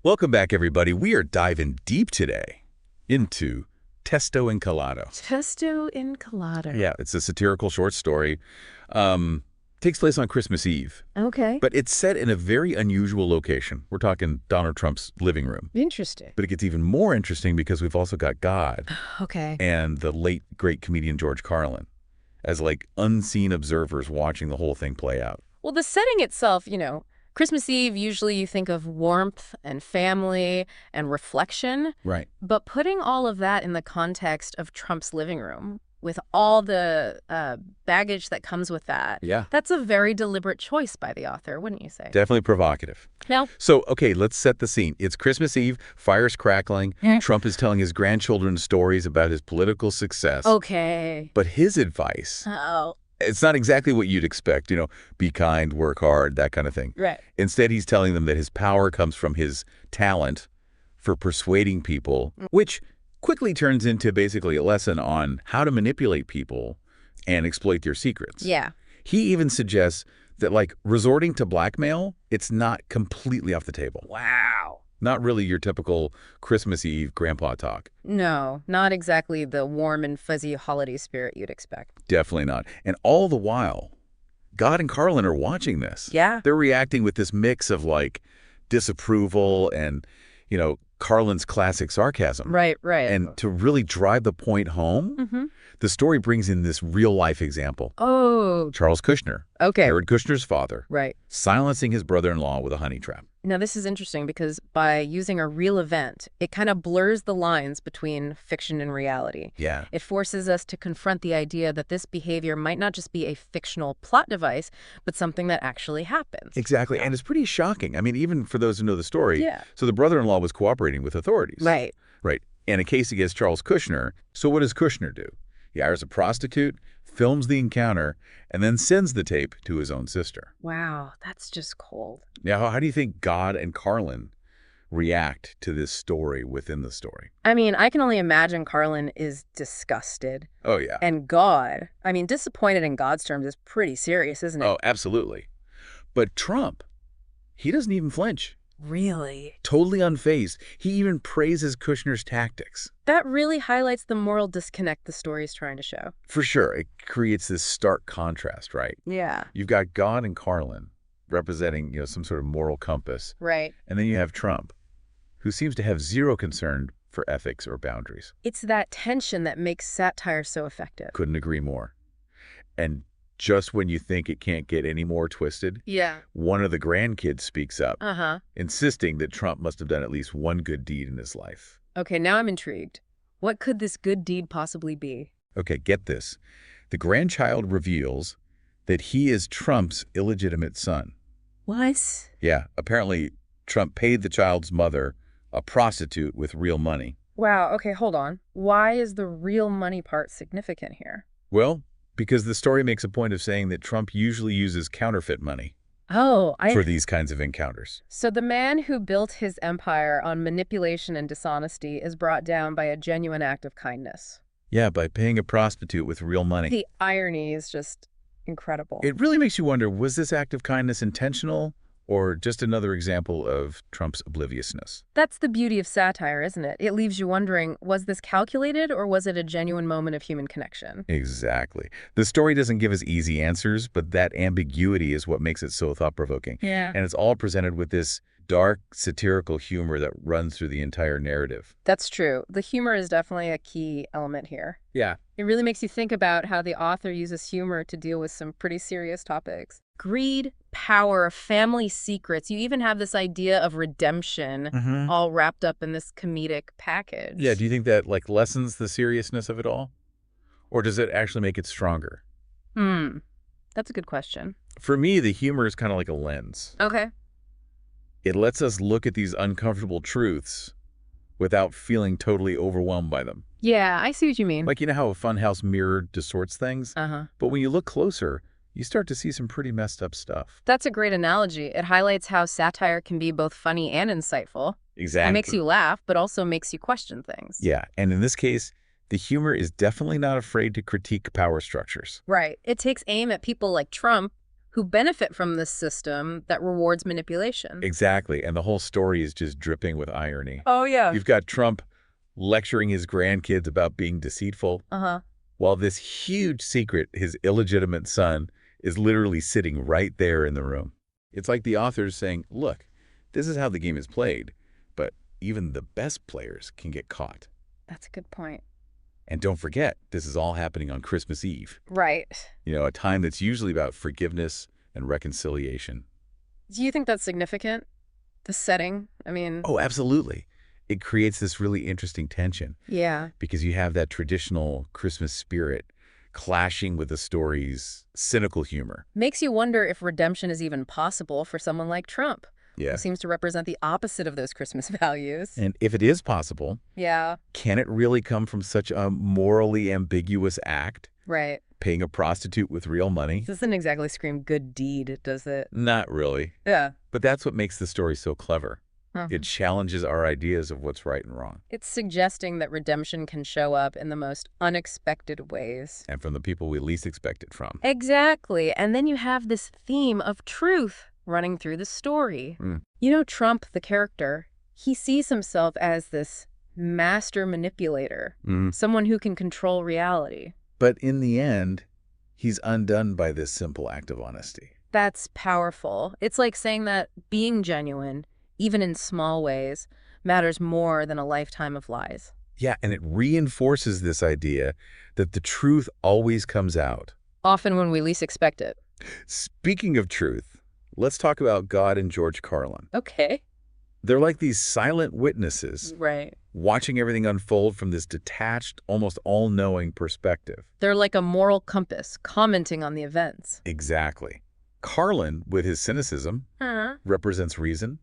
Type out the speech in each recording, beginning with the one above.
Welcome back, everybody. We are diving deep today into Testo and Calato. Testo in Colado. Yeah, it's a satirical short story. Takes place on Christmas Eve, Okay. but it's set in a very unusual location. We're talking Donald Trump's living room. Interesting. But it gets even more interesting because we've also got God Okay. and the late, great comedian George Carlin as like unseen observers watching the whole thing play out. Well, the setting itself, Christmas Eve, usually you think of warmth and family and reflection. Right. But putting all of that in the context of Trump's living room with all the baggage that comes with that, Yeah. that's a very deliberate choice by the author, wouldn't you say? Definitely provocative. No. So, okay, let's set the scene. It's Christmas Eve, fire's crackling. Trump is telling his grandchildren stories about his political success. Okay. But his advice, Oh, it's not exactly what you'd expect, be kind, work hard, that kind of thing. right. Instead, he's telling them that his power comes from his talent for persuading people, which quickly turns into basically a lesson on how to manipulate people and exploit their secrets. Yeah. He even suggests that, like, resorting to blackmail, it's not completely off the table. Wow. Not really your typical Christmas Eve grandpa talk. No, not exactly the warm and fuzzy holiday spirit you'd expect. Definitely not. And all the while, God and Carlin are watching this. Yeah. They're reacting with this mix of, like, disapproval and, Carlin's classic sarcasm. Right, right. And to really drive the point home, Mm-hmm. the story brings in this real-life example. Oh, Charles Kushner, okay. Jared Kushner's father, Right. silencing his brother-in-law with a honey trap. Now, this is interesting because by using a real event, it kind of blurs the lines between fiction and reality. Yeah. It forces us to confront the idea that this behavior might not just be a fictional plot device, but something that actually happens. Exactly. And it's pretty shocking. I mean, even for those who know the story. Yeah. So the brother-in-law was cooperating with authorities. Right. Right. And a case against Charles Kushner. So what does Kushner do? He hires a prostitute, films the encounter, and then sends the tape to his own sister. Wow, that's just cold. Now, how do you think God and Carlin react to this story within the story? I mean, I can only imagine Carlin is disgusted. Oh, yeah. And disappointed in God's terms is pretty serious, isn't it? Oh, absolutely. But Trump, he doesn't even flinch. Really? Totally unfazed. He even praises Kushner's tactics. That really highlights the moral disconnect the story is trying to show. For sure, it creates this stark contrast, right? Yeah. You've got God and Carlin representing, some sort of moral compass. Right. And then you have Trump, who seems to have zero concern for ethics or boundaries. It's that tension that makes satire so effective. Couldn't agree more. And just when you think it can't get any more twisted, Yeah. one of the grandkids speaks up, Uh-huh. insisting that Trump must have done at least one good deed in his life. Okay, now I'm intrigued. What could this good deed possibly be? Okay, get this. The grandchild reveals that he is Trump's illegitimate son. What? Yeah, apparently Trump paid the child's mother, a prostitute, with real money. Wow, okay, hold on. Why is the real money part significant here? Well, because the story makes a point of saying that Trump usually uses counterfeit money Oh, for these kinds of encounters. So the man who built his empire on manipulation and dishonesty is brought down by a genuine act of kindness. Yeah, by paying a prostitute with real money. The irony is just incredible. It really makes you wonder, was this act of kindness intentional or just another example of Trump's obliviousness? That's the beauty of satire, isn't it? It leaves you wondering, was this calculated or was it a genuine moment of human connection? Exactly. The story doesn't give us easy answers, but that ambiguity is what makes it so thought-provoking. Yeah. And it's all presented with this dark, satirical humor that runs through the entire narrative. That's true. The humor is definitely a key element here. Yeah. It really makes you think about how the author uses humor to deal with some pretty serious topics. Greed, power, family secrets. You even have this idea of redemption all wrapped up in this comedic package. Yeah, do you think that lessens the seriousness of it all? Or does it actually make it stronger? That's a good question. For me, the humor is kind of like a lens. Okay. It lets us look at these uncomfortable truths without feeling totally overwhelmed by them. Yeah, I see what you mean. Like, how a funhouse mirror distorts things? Uh-huh. But when you look closer, you start to see some pretty messed up stuff. That's a great analogy. It highlights how satire can be both funny and insightful. Exactly. It makes you laugh, but also makes you question things. Yeah, and in this case, the humor is definitely not afraid to critique power structures. Right. It takes aim at people like Trump, who benefit from this system that rewards manipulation. Exactly. And the whole story is just dripping with irony. Oh, yeah. You've got Trump lecturing his grandkids about being deceitful, Uh-huh. while this huge secret, his illegitimate son, is literally sitting right there in the room. It's like the author's saying, look, this is how the game is played, but even the best players can get caught. That's a good point. And don't forget, this is all happening on Christmas Eve. Right. You know, a time that's usually about forgiveness and reconciliation. Do you think that's significant? The setting? I mean... Oh, absolutely. It creates this really interesting tension. Yeah. Because you have that traditional Christmas spirit clashing with the story's cynical humor. Makes you wonder if redemption is even possible for someone like Trump. Yeah. Who seems to represent the opposite of those Christmas values. And if it is possible, yeah, can it really come from such a morally ambiguous act? Right. Paying a prostitute with real money? This doesn't exactly scream good deed, does it? Not really. Yeah. But that's what makes the story so clever. Huh. It challenges our ideas of what's right and wrong. It's suggesting that redemption can show up in the most unexpected ways. And from the people we least expect it from. Exactly. And then you have this theme of truth running through the story. You know, Trump, the character, he sees himself as this master manipulator, someone who can control reality. But in the end, he's undone by this simple act of honesty. That's powerful. It's like saying that being genuine, even in small ways, matters more than a lifetime of lies. Yeah, and it reinforces this idea that the truth always comes out. Often when we least expect it. Speaking of truth, let's talk about God and George Carlin. Okay. They're like these silent witnesses, Right. watching everything unfold from this detached, almost all-knowing perspective. They're like a moral compass, commenting on the events. Exactly. Carlin, with his cynicism, Huh. represents reason.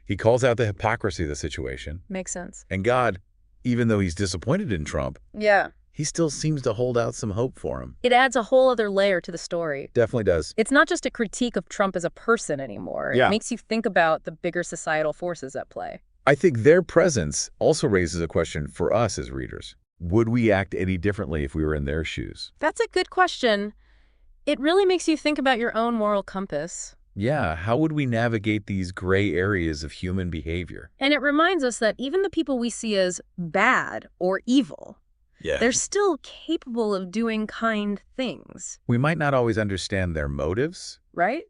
He calls out the hypocrisy of the situation. Makes sense. And God, even though he's disappointed in Trump, Yeah. he still seems to hold out some hope for him. It adds a whole other layer to the story. Definitely does. It's not just a critique of Trump as a person anymore. Yeah. It makes you think about the bigger societal forces at play. I think their presence also raises a question for us as readers. Would we act any differently if we were in their shoes? That's a good question. It really makes you think about your own moral compass. Yeah, how would we navigate these gray areas of human behavior? And it reminds us that even the people we see as bad or evil, they're still capable of doing kind things. We might not always understand their motives, Right?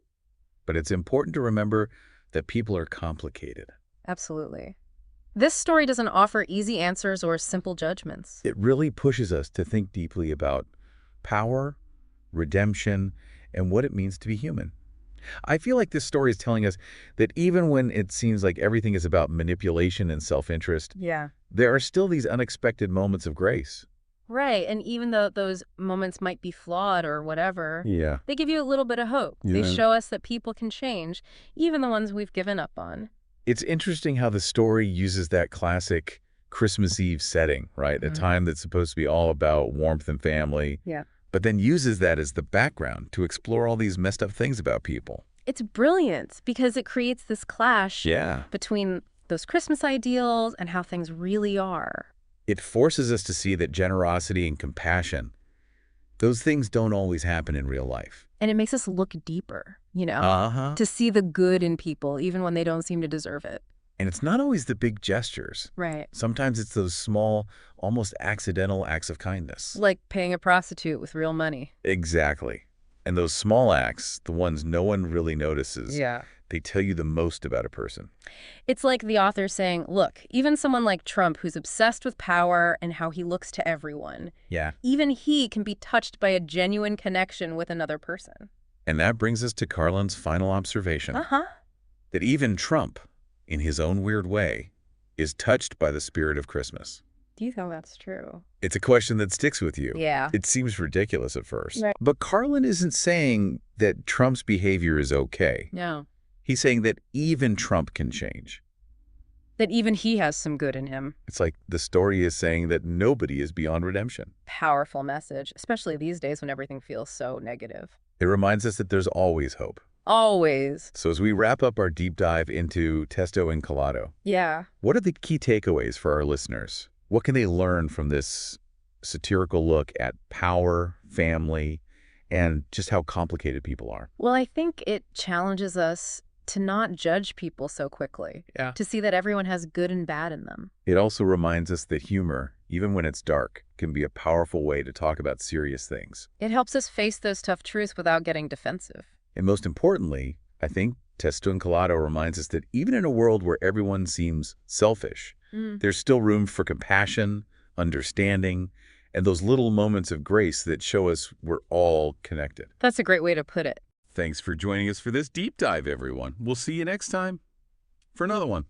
but it's important to remember that people are complicated. Absolutely. This story doesn't offer easy answers or simple judgments. It really pushes us to think deeply about power, redemption, and what it means to be human. I feel like this story is telling us that even when it seems like everything is about manipulation and self-interest, Yeah. there are still these unexpected moments of grace. Right. And even though those moments might be flawed or whatever, Yeah. they give you a little bit of hope. They Yeah. show us that people can change, even the ones we've given up on. It's interesting how the story uses that classic Christmas Eve setting, right? A time that's supposed to be all about warmth and family. Yeah. But then uses that as the background to explore all these messed up things about people. It's brilliant because it creates this clash Yeah. between those Christmas ideals and how things really are. It forces us to see that generosity and compassion, those things don't always happen in real life. And it makes us look deeper, to see the good in people, even when they don't seem to deserve it. And it's not always the big gestures. Right. Sometimes it's those small, almost accidental acts of kindness. Like paying a prostitute with real money. Exactly. And those small acts, the ones no one really notices, Yeah. they tell you the most about a person. It's like the author saying, look, even someone like Trump, who's obsessed with power and how he looks to everyone, Yeah. even he can be touched by a genuine connection with another person. And that brings us to Carlin's final observation. That even Trump, in his own weird way, is touched by the spirit of Christmas. Do you think that's true? It's a question that sticks with you. Yeah. It seems ridiculous at first. Right. But Carlin isn't saying that Trump's behavior is okay. No. He's saying that even Trump can change. That even he has some good in him. It's like the story is saying that nobody is beyond redemption. Powerful message, especially these days when everything feels so negative. It reminds us that there's always hope. Always. So as we wrap up our deep dive into Testo and Collado, Yeah. what are the key takeaways for our listeners? What can they learn from this satirical look at power, family, and just how complicated people are. Well, I think it challenges us to not judge people so quickly, Yeah. to see that everyone has good and bad in them. It also reminds us that humor, even when it's dark, can be a powerful way to talk about serious things. It helps us face those tough truths without getting defensive. And most importantly, I think Testo and Collado reminds us that even in a world where everyone seems selfish, there's still room for compassion, understanding, and those little moments of grace that show us we're all connected. That's a great way to put it. Thanks for joining us for this deep dive, everyone. We'll see you next time for another one.